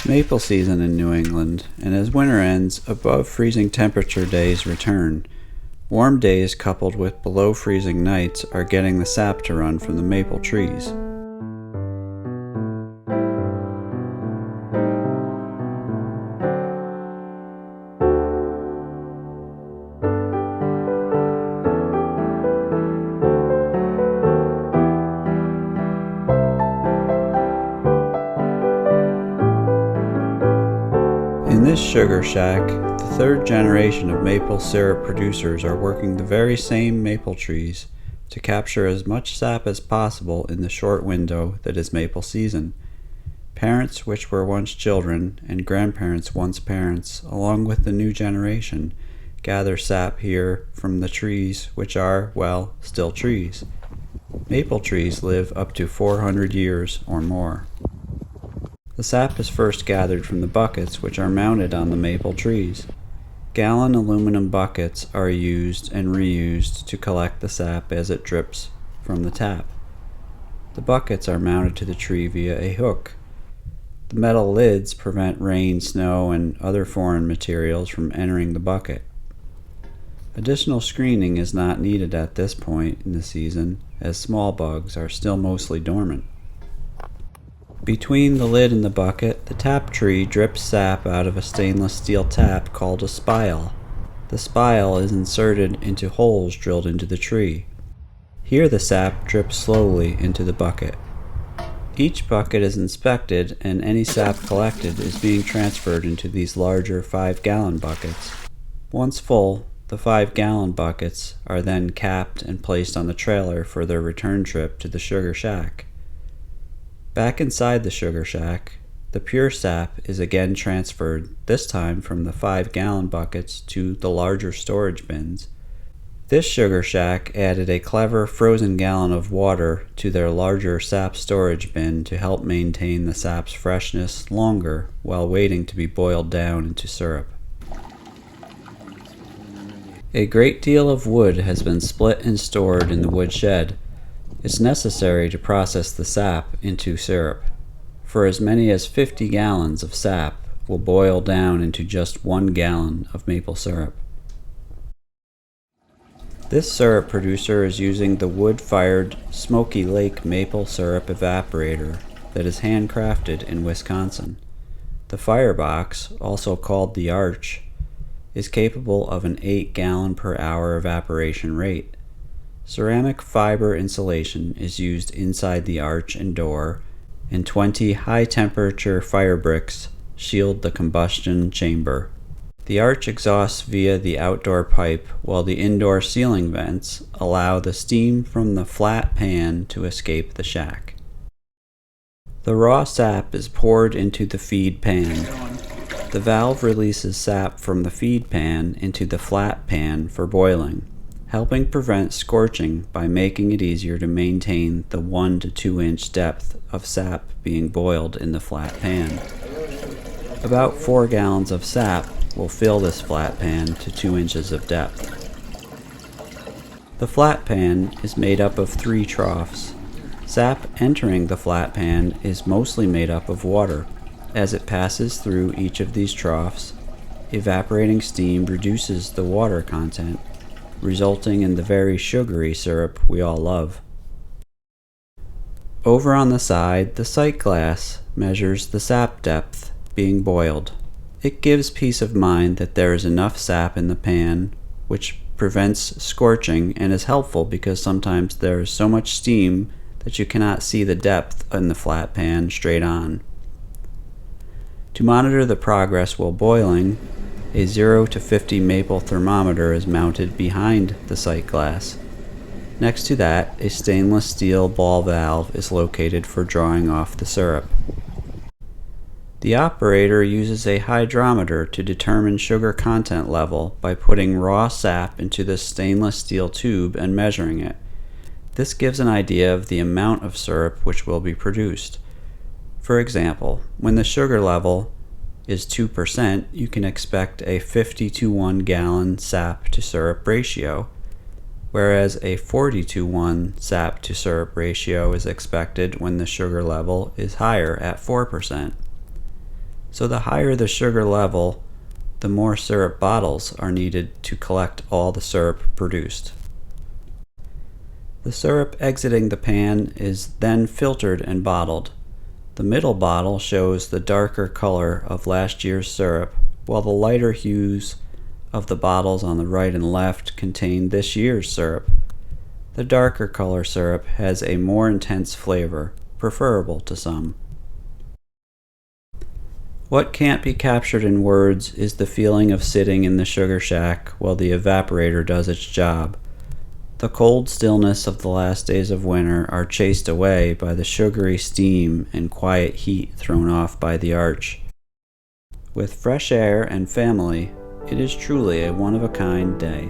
Maple season in New England, and as winter ends, above freezing temperature days return. Warm days coupled with below freezing nights are getting the sap to run from the maple trees. In this sugar shack, the third generation of maple syrup producers are working the very same maple trees to capture as much sap as possible in the short window that is maple season. Parents which were once children and grandparents once parents, along with the new generation, gather sap here from the trees which are, well, still trees. Maple trees live up to 400 years or more. The sap is first gathered from the buckets which are mounted on the maple trees. Gallon aluminum buckets are used and reused to collect the sap as it drips from the tap. The buckets are mounted to the tree via a hook. The metal lids prevent rain, snow, and other foreign materials from entering the bucket. Additional screening is not needed at this point in the season, as small bugs are still mostly dormant. Between the lid and the bucket, the tap tree drips sap out of a stainless steel tap called a spile. The spile is inserted into holes drilled into the tree. Here the sap drips slowly into the bucket. Each bucket is inspected, and any sap collected is being transferred into these larger 5-gallon buckets. Once full, the 5-gallon buckets are then capped and placed on the trailer for their return trip to the sugar shack. Back inside the sugar shack, the pure sap is again transferred, this time from the 5-gallon buckets to the larger storage bins. This sugar shack added a clever frozen gallon of water to their larger sap storage bin to help maintain the sap's freshness longer while waiting to be boiled down into syrup. A great deal of wood has been split and stored in the woodshed. It's necessary to process the sap into syrup. For as many as 50 gallons of sap will boil down into just 1 gallon of maple syrup. This syrup producer is using the wood-fired Smoky Lake maple syrup evaporator that is handcrafted in Wisconsin. The firebox, also called the Arch, is capable of an 8-gallon per hour evaporation rate. Ceramic fiber insulation is used inside the arch and door, and 20 high-temperature fire bricks shield the combustion chamber. The arch exhausts via the outdoor pipe, while the indoor ceiling vents allow the steam from the flat pan to escape the shack. The raw sap is poured into the feed pan. The valve releases sap from the feed pan into the flat pan for boiling, helping prevent scorching by making it easier to maintain the 1 to 2 inch depth of sap being boiled in the flat pan. About 4 gallons of sap will fill this flat pan to 2 inches of depth. The flat pan is made up of 3 troughs. Sap entering the flat pan is mostly made up of water. As it passes through each of these troughs, evaporating steam reduces the water content, resulting in the very sugary syrup we all love. Over on the side, the sight glass measures the sap depth being boiled. It gives peace of mind that there is enough sap in the pan, which prevents scorching and is helpful because sometimes there is so much steam that you cannot see the depth in the flat pan straight on. To monitor the progress while boiling, a 0 to 50 maple thermometer is mounted behind the sight glass. Next to that, a stainless steel ball valve is located for drawing off the syrup. The operator uses a hydrometer to determine sugar content level by putting raw sap into the stainless steel tube and measuring it. This gives an idea of the amount of syrup which will be produced. For example, when the sugar level is 2%, you can expect a 50-to-1 gallon sap to syrup ratio, whereas a 40-to-1 sap to syrup ratio is expected when the sugar level is higher at 4%. So the higher the sugar level, the more syrup bottles are needed to collect all the syrup produced. The syrup exiting the pan is then filtered and bottled. The middle bottle shows the darker color of last year's syrup, while the lighter hues of the bottles on the right and left contain this year's syrup. The darker color syrup has a more intense flavor, preferable to some. What can't be captured in words is the feeling of sitting in the sugar shack while the evaporator does its job. The cold stillness of the last days of winter are chased away by the sugary steam and quiet heat thrown off by the arch. With fresh air and family, it is truly a one-of-a-kind day.